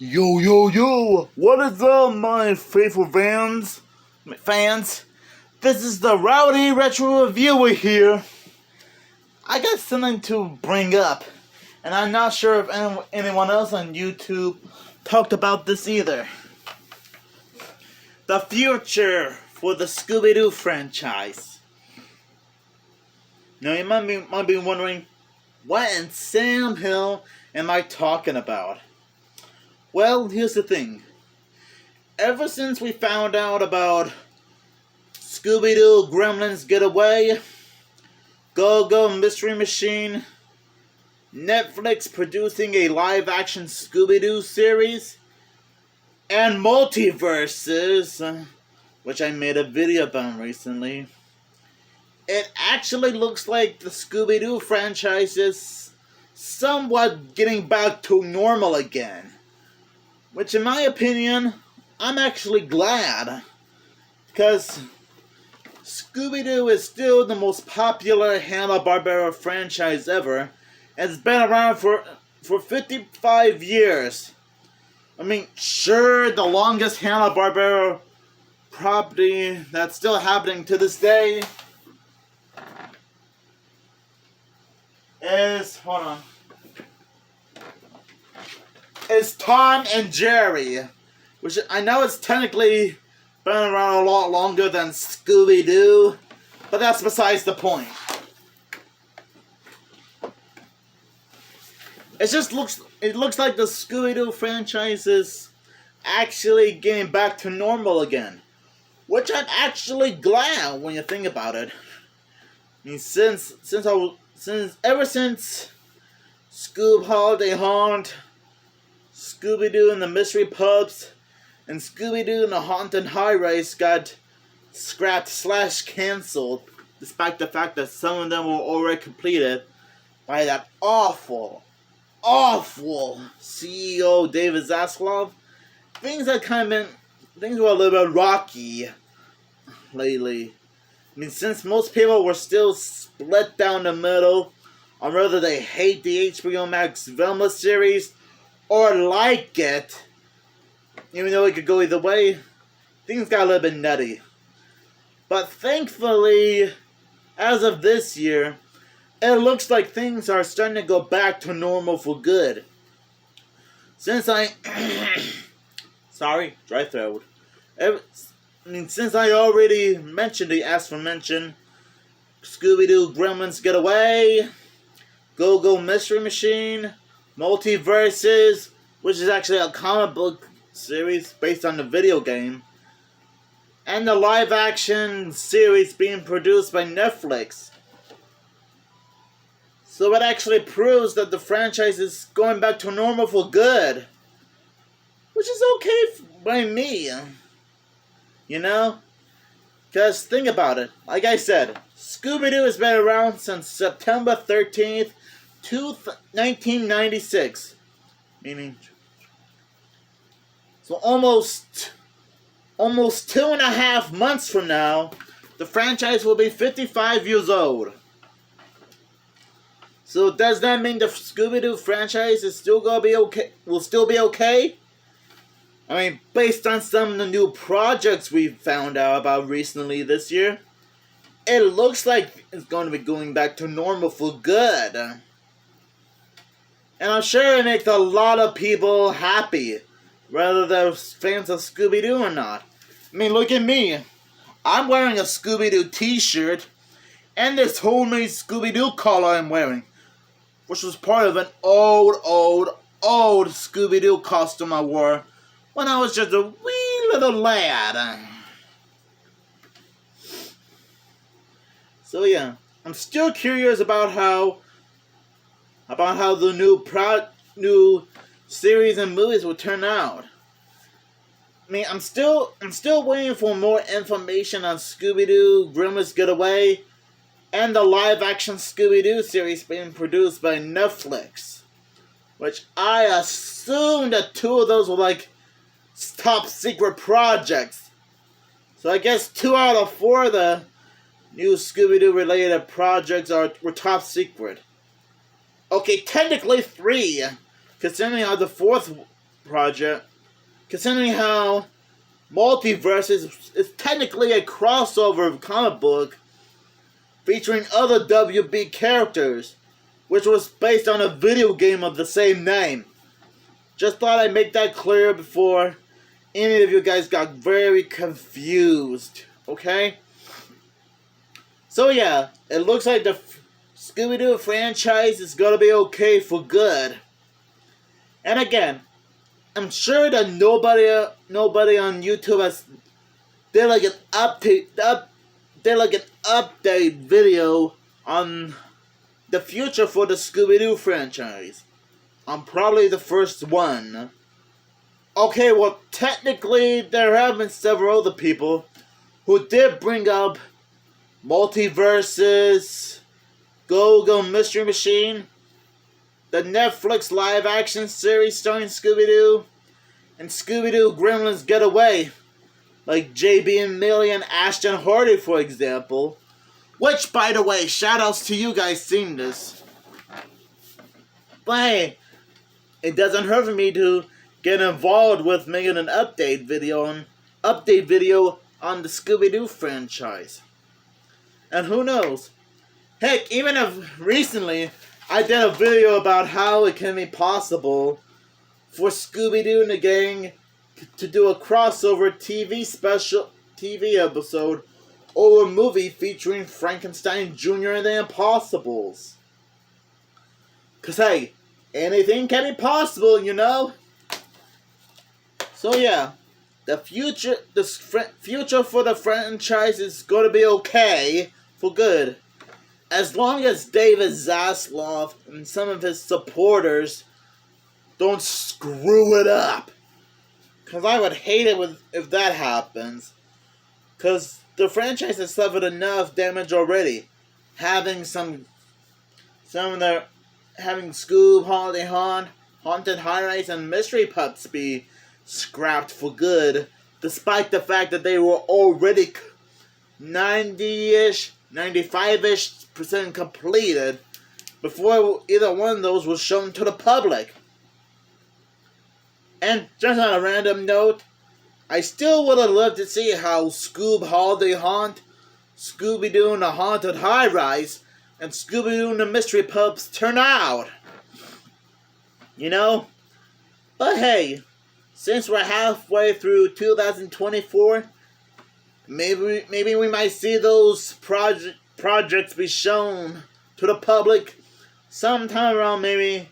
Yo, yo, yo! What is up, my faithful fans? This is the Rowdy Retro Reviewer here. I got something to bring up, and I'm not sure if anyone else on YouTube talked about this either. The future for the Scooby-Doo franchise. Now, you might be wondering, what in Sam Hill am I talking about? Well, here's the thing. Ever since we found out about Scooby-Doo Gremlins Get Away, Go-Go Mystery Machine, Netflix producing a live-action Scooby-Doo series, and multiverses, which I made a video about recently, it actually looks like the Scooby-Doo franchise is somewhat getting back to normal again. Which, in my opinion, I'm actually glad. Because Scooby-Doo is still the most popular Hanna-Barbera franchise ever. And it's been around for 55 years. I mean, sure, the longest Hanna-Barbera property that's still happening to this day is, is Tom and Jerry, which I know it's technically been around a lot longer than Scooby-Doo, but that's besides the point. It looks like the Scooby-Doo franchise is actually getting back to normal again, which I'm actually glad when you think about it. I mean, ever since Scoob Holiday Haunt, Scooby-Doo and the Mystery Pubs, and Scooby-Doo and the Haunted High Rise got scrapped / cancelled, despite the fact that some of them were already completed by that awful CEO David Zaslav. Things were a little bit rocky lately. I mean, since most people were still split down the middle on whether they hate the HBO Max Velma series or like it, even though it could go either way, things got a little bit nutty. But thankfully, as of this year, it looks like things are starting to go back to normal for good. Since sorry, dry throat. Since I already mentioned the aforementioned Scooby-Doo Gremlins Get Away, Go-Go Mystery Machine, Multiverses, which is actually a comic book series based on the video game, and the live-action series being produced by Netflix. So it actually proves that the franchise is going back to normal for good, which is okay by me, you know? Because think about it, like I said, Scooby-Doo has been around since September 13th, 1996, meaning, so almost 2.5 months from now, the franchise will be 55 years old. So does that mean the Scooby-Doo franchise is still gonna be okay? Will still be okay? I mean, based on some of the new projects we found out about recently this year, it looks like it's going to be going back to normal for good. And I'm sure it makes a lot of people happy, whether they're fans of Scooby-Doo or not. I mean, look at me. I'm wearing a Scooby-Doo t-shirt, and this whole new Scooby-Doo collar I'm wearing, which was part of an old Scooby-Doo costume I wore when I was just a wee little lad. So yeah, I'm still curious about how the new series and movies will turn out. I mean, I'm still waiting for more information on Scooby-Doo Gremlins Get Away and the live-action Scooby-Doo series being produced by Netflix, which I assume that 2 of those were like top secret projects. So I guess 2 out of 4 of the new Scooby-Doo related projects were top secret. Okay, technically 3, considering how the fourth project, considering how Multiverse is technically a crossover comic book featuring other WB characters, which was based on a video game of the same name. Just thought I'd make that clear before any of you guys got very confused, okay? So yeah, it looks like the Scooby-Doo franchise is gonna be okay for good. And again, I'm sure that nobody on YouTube has did like an update video on the future for the Scooby-Doo franchise. I'm probably the first one. Okay, well, technically, there have been several other people who did bring up Multiverses, Go-Go Mystery Machine, the Netflix live-action series starring Scooby-Doo, and Scooby-Doo Gremlins Get Away, like JB and Millie and Ashton Hardy, for example. Which, by the way, shoutouts to you guys seeing this. But hey, it doesn't hurt for me to get involved with making an update video on the Scooby-Doo franchise. And who knows? Heck, even if recently I did a video about how it can be possible for Scooby-Doo and the gang to do a crossover TV episode or a movie featuring Frankenstein Jr. and the Impossibles. 'Cause hey, anything can be possible, you know? So yeah, the future for the franchise is gonna be okay for good, as long as David Zaslav and some of his supporters don't screw it up. 'Cause I would hate it if that happens. 'Cause the franchise has suffered enough damage already, having having Scoob, Holiday Haunt, Haunted High-Rise, and Mystery Pups be scrapped for good, despite the fact that they were already 90-ish, 95-ish% completed before either one of those was shown to the public. And just on a random note, I still would have loved to see how Scoob Holiday Haunt, Scooby-Doo and the Haunted High-Rise, and Scooby-Doo and the Mystery Pups turn out. You know? But hey, since we're halfway through 2024, maybe we might see those projects be shown to the public sometime around maybe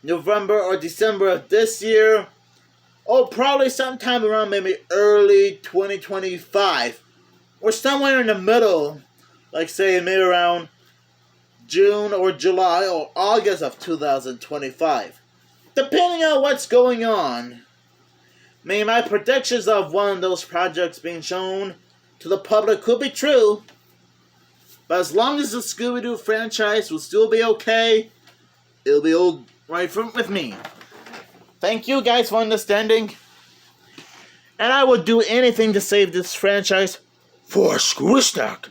November or December of this year, or probably sometime around maybe early 2025, or somewhere in the middle, like say maybe around June or July or August of 2025, depending on what's going on. Maybe my predictions of one of those projects being shown to the public could be true, but as long as the Scooby-Doo franchise will still be okay, it'll be all right with me. Thank you guys for understanding, and I will do anything to save this franchise for Scooby-Stack.